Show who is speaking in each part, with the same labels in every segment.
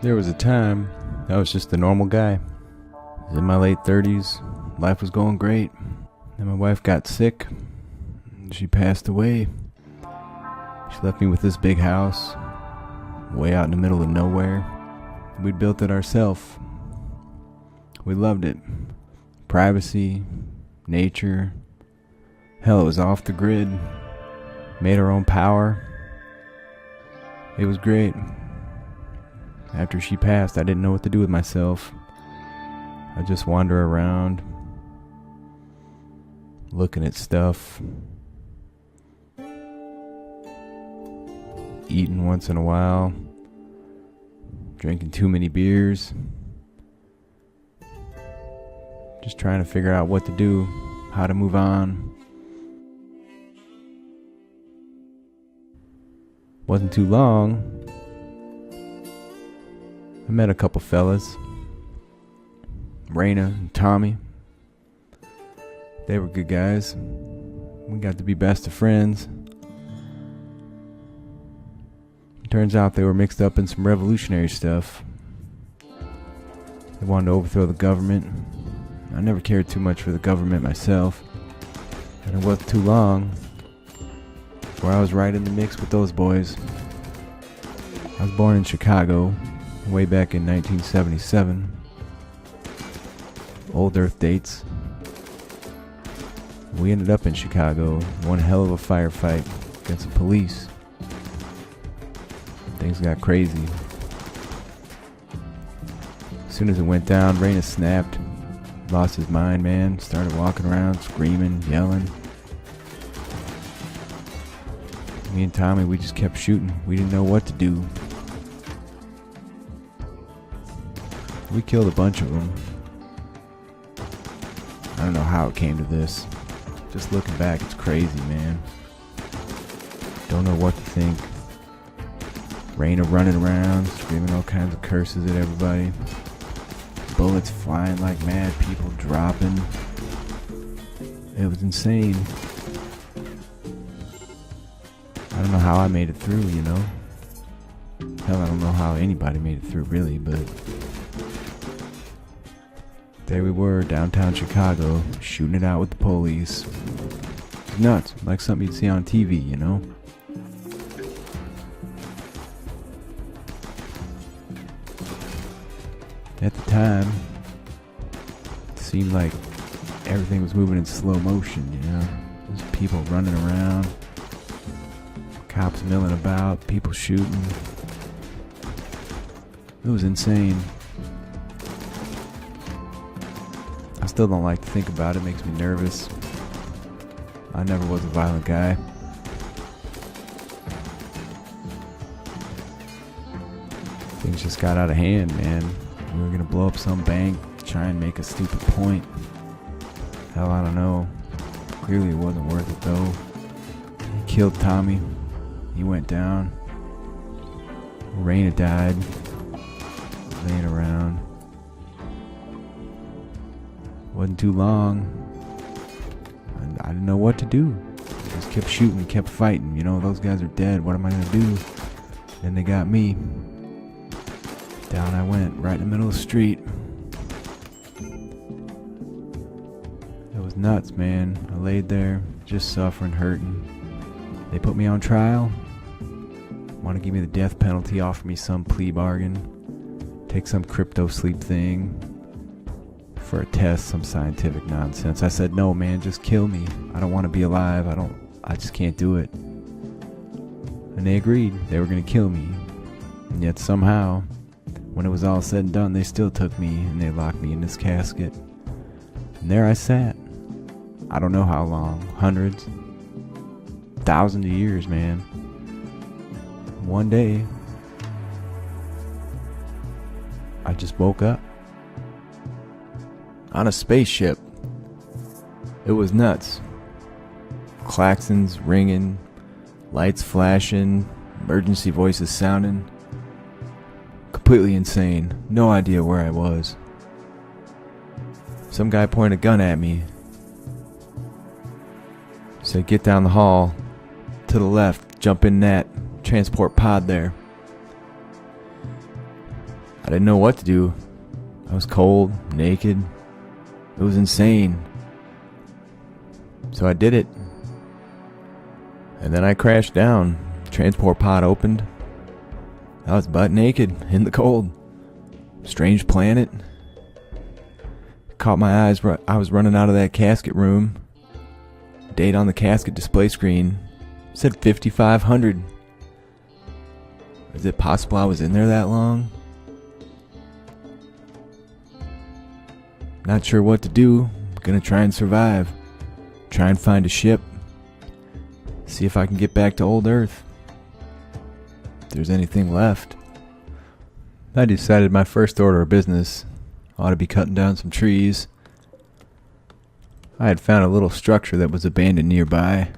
Speaker 1: There was a time I was just a normal guy. I was in my late 30s. Life was going great. Then my wife got sick. She passed away. She left me with this big house, way out in the middle of nowhere. We'd built it ourselves. We loved it. Privacy, nature. Hell, it was off the grid. Made our own power. It was great. After she passed, I didn't know what to do with myself. I'd just wander around, looking at stuff, eating once in a while, drinking too many beers, just trying to figure out what to do, how to move on. Wasn't too long, I met a couple fellas, Raina and Tommy. They were good guys. We got to be best of friends. Turns out they were mixed up in some revolutionary stuff. They wanted to overthrow the government. I never cared too much for the government myself, and it wasn't too long where I was right in the mix with those boys. I was born in Chicago way back in 1977. Old Earth dates. We ended up in Chicago, one hell of a firefight against the police. Things got crazy. As soon as it went down, Raina snapped, lost his mind, man, started walking around, screaming, yelling. Me and Tommy, we just kept shooting. We didn't know what to do. We killed a bunch of them. I don't know how it came to this. Just looking back, it's crazy, man. Don't know what to think. Raina running around, screaming all kinds of curses at everybody. Bullets flying like mad, people dropping. It was insane. I don't know how I made it through, you know? Hell, I don't know how anybody made it through, really, but there we were, downtown Chicago, shooting it out with the police. It's nuts, like something you'd see on TV, you know? At the time, it seemed like everything was moving in slow motion, you know? There's people running around, cops milling about, people shooting. It was insane. I still don't like to think about it. It makes me nervous. I never was a violent guy. Things just got out of hand, man. We were gonna blow up some bank, try and make a stupid point. Hell, I don't know. Clearly it wasn't worth it though. He killed Tommy. He went down. Raina died. Laying around. Wasn't too long. I didn't know what to do. Just kept shooting, kept fighting. You know, those guys are dead. What am I gonna do? Then they got me. Down I went, right in the middle of the street. It was nuts, man. I laid there, just suffering, hurting. They put me on trial. Want to give me the death penalty, offer me some plea bargain. Take some crypto sleep thing for a test, some scientific nonsense. I said, no, man, just kill me. I don't want to be alive. I just can't do it. And they agreed. They were going to kill me. And yet somehow, when it was all said and done, they still took me and they locked me in this casket. And there I sat. I don't know how long. Hundreds. Thousands of years, man. One day, I just woke up on a spaceship. It was nuts. Klaxons ringing, lights flashing, emergency voices sounding. Completely insane. No idea where I was. Some guy pointed a gun at me. Said, get down the hall. To the left. Jump in that transport pod there. didn't know what to do. I was cold, naked. It was insane. So I did it. And then I crashed down. The transport pod opened. I was butt naked in the cold. Strange planet. Caught my eyes. I was running out of that casket room. Date on the casket display screen said 5500. Is it possible I was in there that long? Not sure what to do. Gonna try and survive. Try and find a ship. See if I can get back to old Earth. If there's anything left. I decided my first order of business ought to be cutting down some trees. I had found a little structure that was abandoned nearby.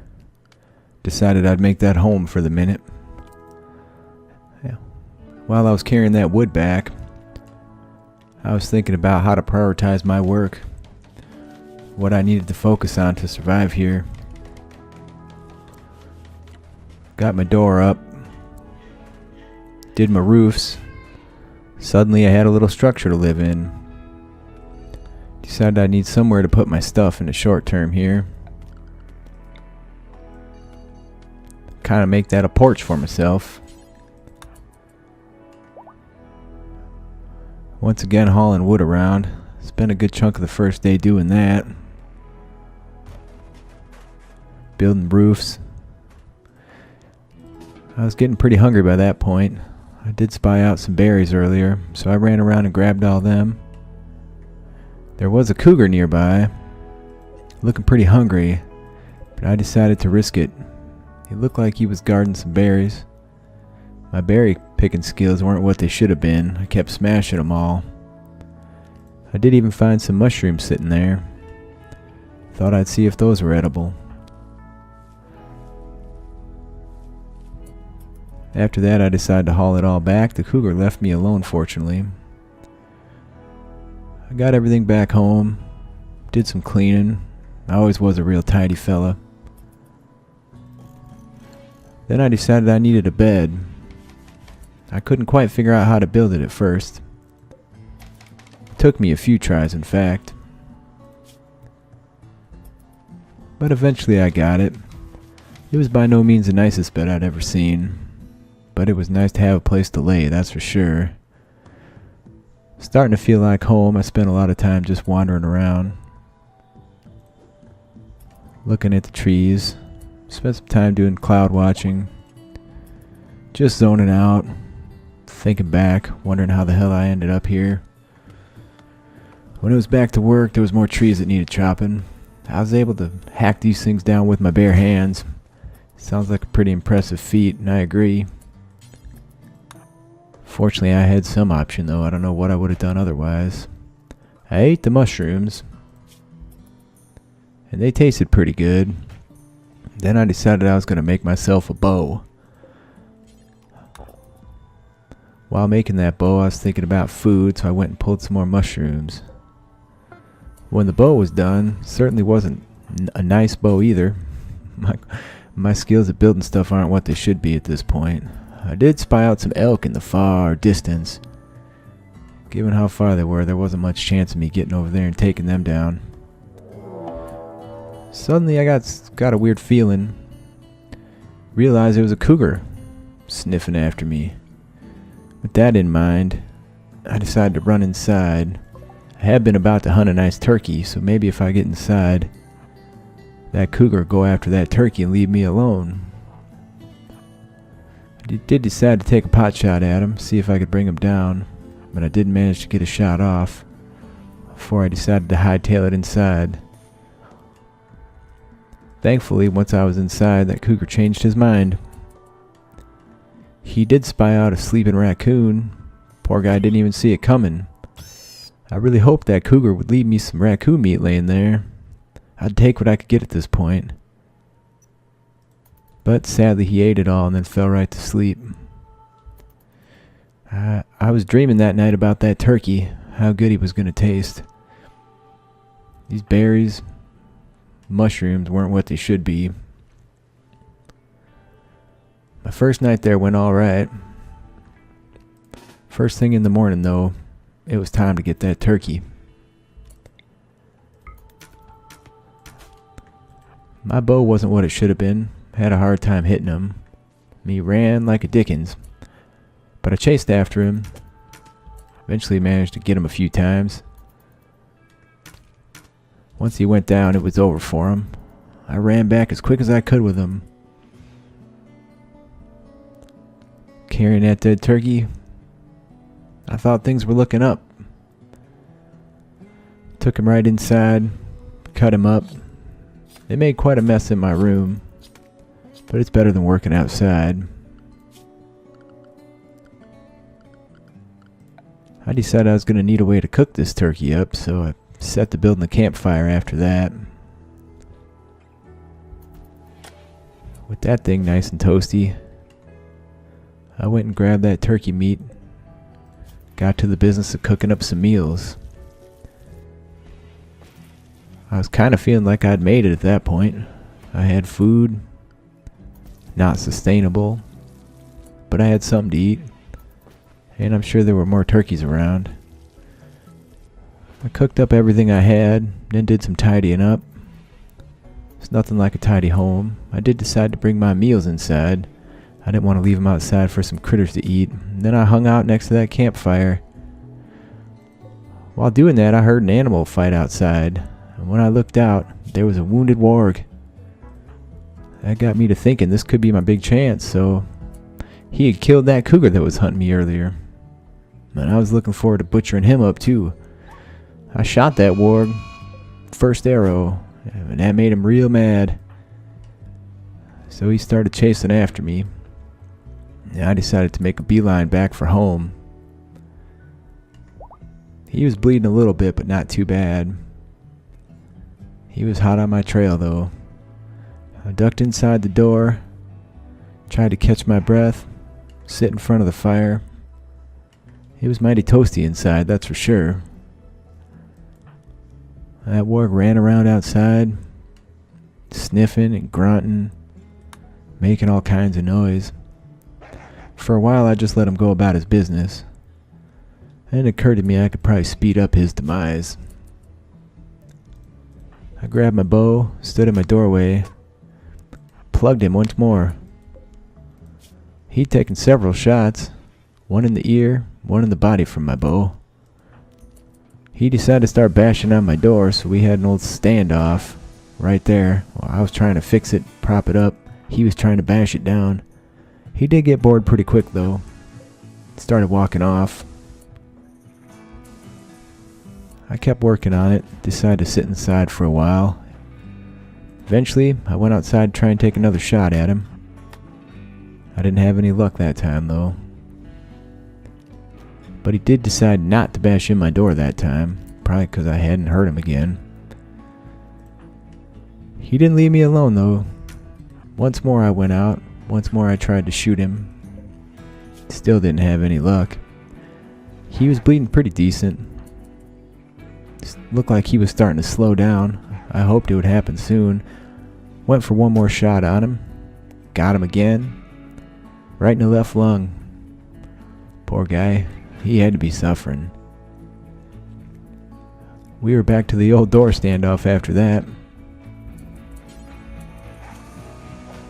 Speaker 1: Decided I'd make that home for the minute. Yeah. While I was carrying that wood back, I was thinking about how to prioritize my work. What I needed to focus on to survive here. Got my door up. Did my roofs. Suddenly I had a little structure to live in. Decided I need somewhere to put my stuff in the short term here. Kind of make that a porch for myself. Once again hauling wood around. Spent a good chunk of the first day doing that. Building roofs. I was getting pretty hungry by that point. I did spy out some berries earlier, so I ran around and grabbed all them. There was a cougar nearby, looking pretty hungry, but I decided to risk it. He looked like he was guarding some berries. My berry picking skills weren't what they should have been. I kept smashing them all. I did even find some mushrooms sitting there. Thought I'd see if those were edible. After that, I decided to haul it all back. The cougar left me alone, fortunately. I got everything back home. Did some cleaning. I always was a real tidy fella. Then I decided I needed a bed. I couldn't quite figure out how to build it at first. It took me a few tries, in fact. But eventually I got it. It was by no means the nicest bed I'd ever seen. But it was nice to have a place to lay, that's for sure. Starting to feel like home. I spent a lot of time just wandering around. Looking at the trees. Spent some time doing cloud watching. Just zoning out. Thinking back. Wondering how the hell I ended up here. When it was back to work, there was more trees that needed chopping. I was able to hack these things down with my bare hands. Sounds like a pretty impressive feat, and I agree. Fortunately, I had some option, though. I don't know what I would have done otherwise. I ate the mushrooms, and they tasted pretty good. Then I decided I was going to make myself a bow. While making that bow, I was thinking about food, so I went and pulled some more mushrooms. When the bow was done, certainly wasn't a nice bow either. My skills at building stuff aren't what they should be at this point. I did spy out some elk in the far distance. Given how far they were, there wasn't much chance of me getting over there and taking them down. Suddenly I got a weird feeling. Realized there was a cougar sniffing after me. With that in mind, I decided to run inside. I had been about to hunt a nice turkey, so maybe if I get inside, that cougar will go after that turkey and leave me alone. I did decide to take a pot shot at him, see if I could bring him down, but I didn't manage to get a shot off before I decided to hightail it inside. Thankfully, once I was inside, that cougar changed his mind. He did spy out a sleeping raccoon. Poor guy didn't even see it coming. I really hoped that cougar would leave me some raccoon meat laying there. I'd take what I could get at this point. But sadly he ate it all and then fell right to sleep. I was dreaming that night about that turkey, how good he was going to taste. These berries, mushrooms weren't what they should be. My first night there went alright. First thing in the morning, though, it was time to get that turkey. My bow wasn't what it should have been. Had a hard time hitting him. He ran like a Dickens. But I chased after him. Eventually managed to get him a few times. Once he went down, it was over for him. I ran back as quick as I could with him. Carrying that dead turkey, I thought things were looking up. Took him right inside, cut him up. It made quite a mess in my room, but it's better than working outside. I decided I was going to need a way to cook this turkey up, so I set to building the campfire after that. With that thing nice and toasty, I went and grabbed that turkey meat, got to the business of cooking up some meals. I was kind of feeling like I'd made it at that point. I had food, not sustainable, but I had something to eat, and I'm sure there were more turkeys around. I cooked up everything I had, then did some tidying up. It's nothing like a tidy home. I did decide to bring my meals inside. I didn't want to leave them outside for some critters to eat. And then I hung out next to that campfire. While doing that, I heard an animal fight outside. And when I looked out, there was a wounded warg. That got me to thinking this could be my big chance, so he had killed that cougar that was hunting me earlier. And I was looking forward to butchering him up too. I shot that warg, first arrow, and that made him real mad. So he started chasing after me. And I decided to make a beeline back for home. He was bleeding a little bit, but not too bad. He was hot on my trail though. I ducked inside the door, tried to catch my breath, sit in front of the fire. It was mighty toasty inside, that's for sure. That warg ran around outside, sniffing and grunting, making all kinds of noise. For a while I just let him go about his business. And it occurred to me I could probably speed up his demise. I grabbed my bow, stood in my doorway, plugged him once more. He'd taken several shots, one in the ear, one in the body from my bow. He decided to start bashing on my door, so we had an old standoff right there. Well, I was trying to fix it, prop it up. He was trying to bash it down. He did get bored pretty quick though. Started walking off. I kept working on it, decided to sit inside for a while. Eventually, I went outside to try and take another shot at him. I didn't have any luck that time though. But he did decide not to bash in my door that time, probably because I hadn't hurt him again. He didn't leave me alone though. Once more I went out, once more I tried to shoot him. Still didn't have any luck. He was bleeding pretty decent. Looked like he was starting to slow down. I hoped it would happen soon. Went for one more shot on him. Got him again. Right in the left lung. Poor guy. He had to be suffering. We were back to the old door standoff after that.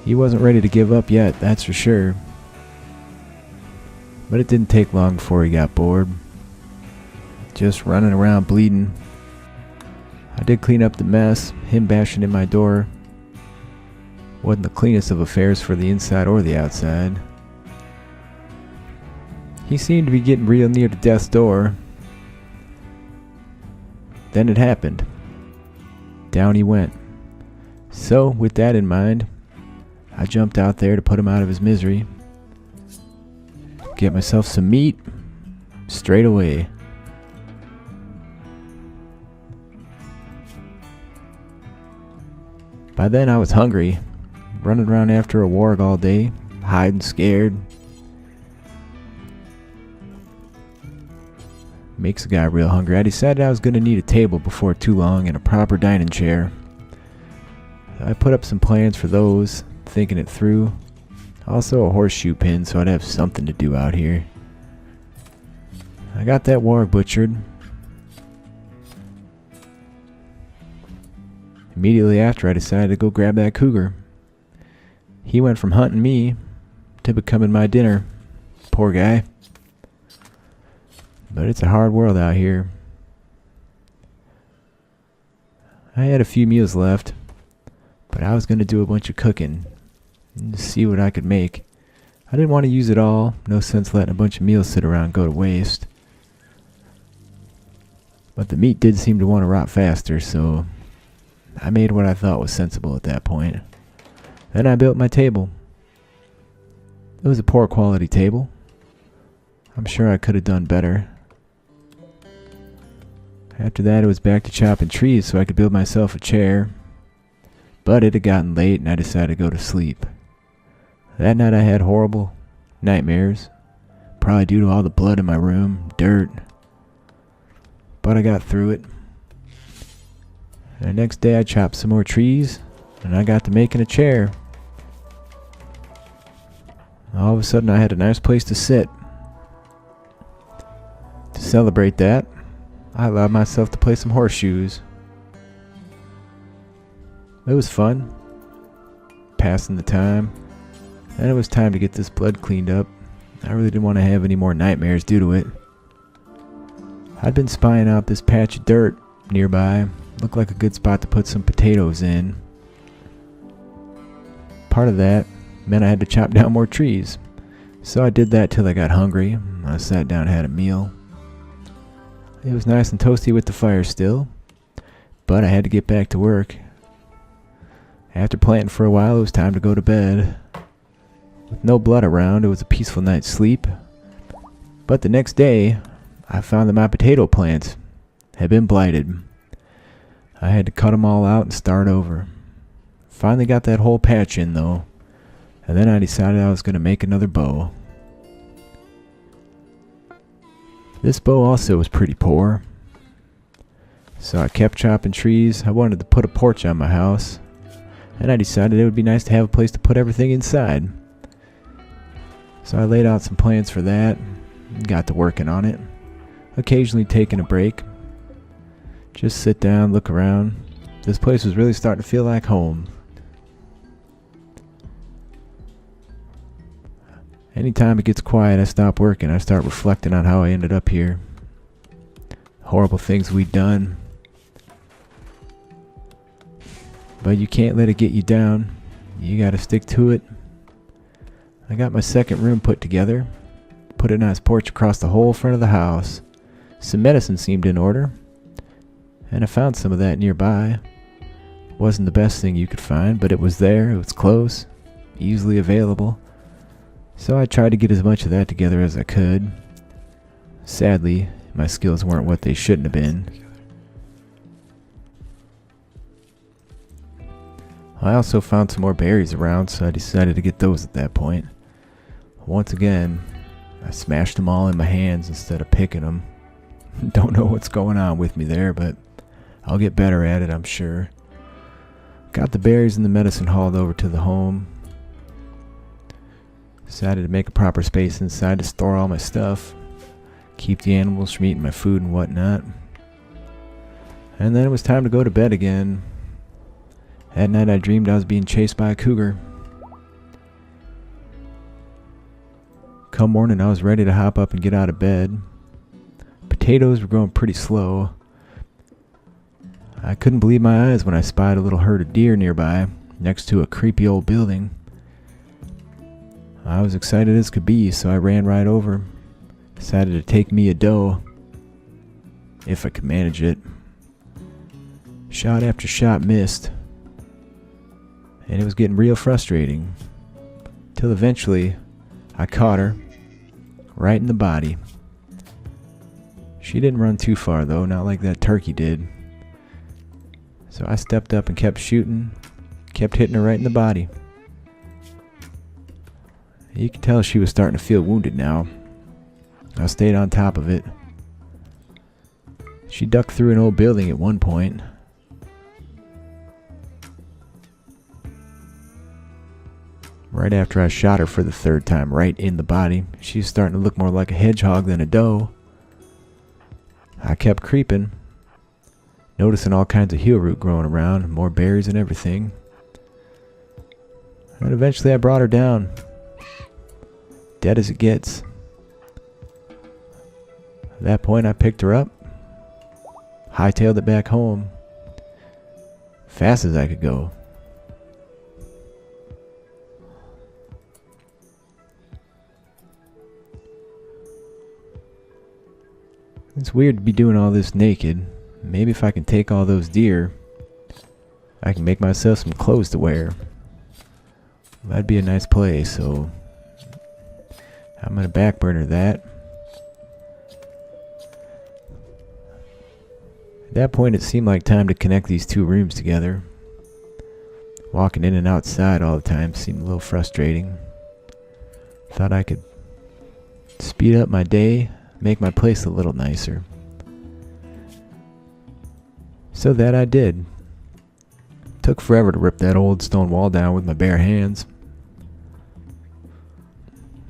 Speaker 1: He wasn't ready to give up yet, that's for sure. But it didn't take long before he got bored. Just running around bleeding. I did clean up the mess. Him bashing in my door wasn't the cleanest of affairs for the inside or the outside. He seemed to be getting real near to death's door. Then it happened. Down he went. So, with that in mind, I jumped out there to put him out of his misery. Get myself some meat straight away. By then I was hungry, running around after a warg all day, hiding scared. Makes a guy real hungry. I decided I was going to need a table before too long and a proper dining chair. I put up some plans for those, thinking it through. Also a horseshoe pin so I'd have something to do out here. I got that warg butchered. Immediately after, I decided to go grab that cougar. He went from hunting me to becoming my dinner. Poor guy. But it's a hard world out here. I had a few meals left, but I was going to do a bunch of cooking and see what I could make. I didn't want to use it all. No sense letting a bunch of meals sit around and go to waste. But the meat did seem to want to rot faster, so I made what I thought was sensible at that point. Then I built my table. It was a poor quality table. I'm sure I could have done better. After that, it was back to chopping trees so I could build myself a chair. But it had gotten late and I decided to go to sleep. That night I had horrible nightmares. Probably due to all the blood in my room, dirt. But I got through it. And the next day I chopped some more trees and I got to making a chair. All of a sudden I had a nice place to sit. To celebrate that, I allowed myself to play some horseshoes. It was fun. Passing the time. And it was time to get this blood cleaned up. I really didn't want to have any more nightmares due to it. I'd been spying out this patch of dirt nearby. Looked like a good spot to put some potatoes in. Part of that meant I had to chop down more trees. So I did that till I got hungry. I sat down and had a meal. It was nice and toasty with the fire still. But I had to get back to work. After planting for a while, it was time to go to bed. With no blood around, it was a peaceful night's sleep. But the next day, I found that my potato plants had been blighted. I had to cut them all out and start over. Finally got that whole patch in though. And then I decided I was going to make another bow. This bow also was pretty poor. So I kept chopping trees. I wanted to put a porch on my house. And I decided it would be nice to have a place to put everything inside. So I laid out some plans for that. And got to working on it. Occasionally taking a break. Just sit down, look around. This place was really starting to feel like home. Anytime it gets quiet, I stop working. I start reflecting on how I ended up here. Horrible things we'd done. But you can't let it get you down. You gotta stick to it. I got my second room put together. Put a nice porch across the whole front of the house. Some medicine seemed in order. And I found some of that nearby. Wasn't the best thing you could find, but it was there. It was close. Easily available. So I tried to get as much of that together as I could. Sadly, my skills weren't what they shouldn't have been. I also found some more berries around, so I decided to get those at that point. Once again, I smashed them all in my hands instead of picking them. Don't know what's going on with me there, but I'll get better at it, I'm sure. Got the berries and the medicine hauled over to the home. Decided to make a proper space inside to store all my stuff. Keep the animals from eating my food and whatnot. And then it was time to go to bed again. That night I dreamed I was being chased by a cougar. Come morning I was ready to hop up and get out of bed. Potatoes were growing pretty slow. I couldn't believe my eyes when I spied a little herd of deer nearby, next to a creepy old building. I was excited as could be, so I ran right over. Decided to take me a doe, if I could manage it. Shot after shot missed, and it was getting real frustrating. Till eventually, I caught her, right in the body. She didn't run too far though, not like that turkey did. So I stepped up and kept shooting, kept hitting her right in the body. You could tell she was starting to feel wounded now. I stayed on top of it. She ducked through an old building at one point. Right after I shot her for the third time, right in the body. She's starting to look more like a hedgehog than a doe. I kept creeping, noticing all kinds of heel root growing around, more berries and everything. And eventually I brought her down, dead as it gets. At that point I picked her up, hightailed it back home, fast as I could go. It's weird to be doing all this naked. Maybe if I can take all those deer, I can make myself some clothes to wear. That'd be a nice play, so I'm gonna backburner that. At that point it seemed like time to connect these two rooms together. Walking in and outside all the time seemed a little frustrating. Thought I could speed up my day, make my place a little nicer. So that I did. Took forever to rip that old stone wall down with my bare hands.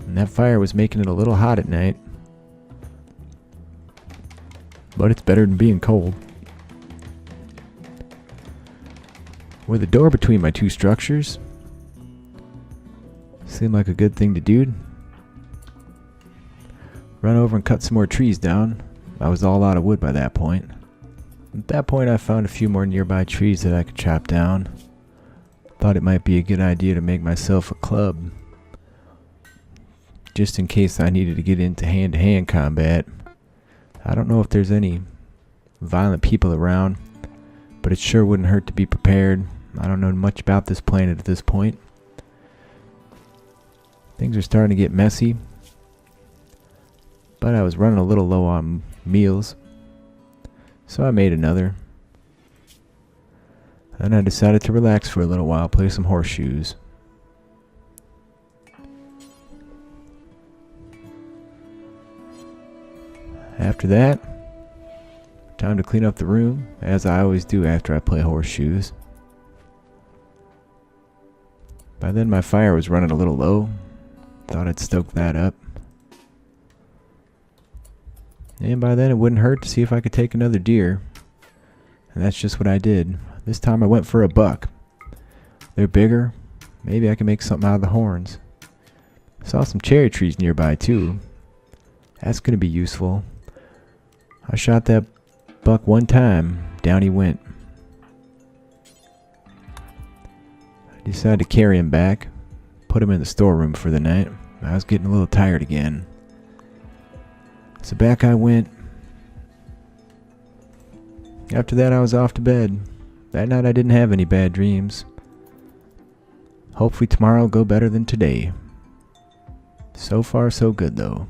Speaker 1: And that fire was making it a little hot at night. But it's better than being cold. With a door between my two structures, seemed like a good thing to do. Run over and cut some more trees down. I was all out of wood by that point. At that point I found a few more nearby trees that I could chop down. Thought it might be a good idea to make myself a club, just in case I needed to get into hand-to-hand combat. I don't know if there's any violent people around, but it sure wouldn't hurt to be prepared. I don't know much about this planet at this point. Things are starting to get messy, but I was running a little low on meals, so I made another. Then I decided to relax for a little while, play some horseshoes. After that, time to clean up the room, as I always do after I play horseshoes. By then my fire was running a little low. Thought I'd stoke that up. And by then it wouldn't hurt to see if I could take another deer. And that's just what I did. This time I went for a buck. They're bigger. Maybe I can make something out of the horns. Saw some cherry trees nearby too. That's going to be useful. I shot that buck one time. Down he went. I decided to carry him back. Put him in the storeroom for the night. I was getting a little tired again. So back I went. After that I was off to bed. That night I didn't have any bad dreams. Hopefully tomorrow will go better than today. So far so good though.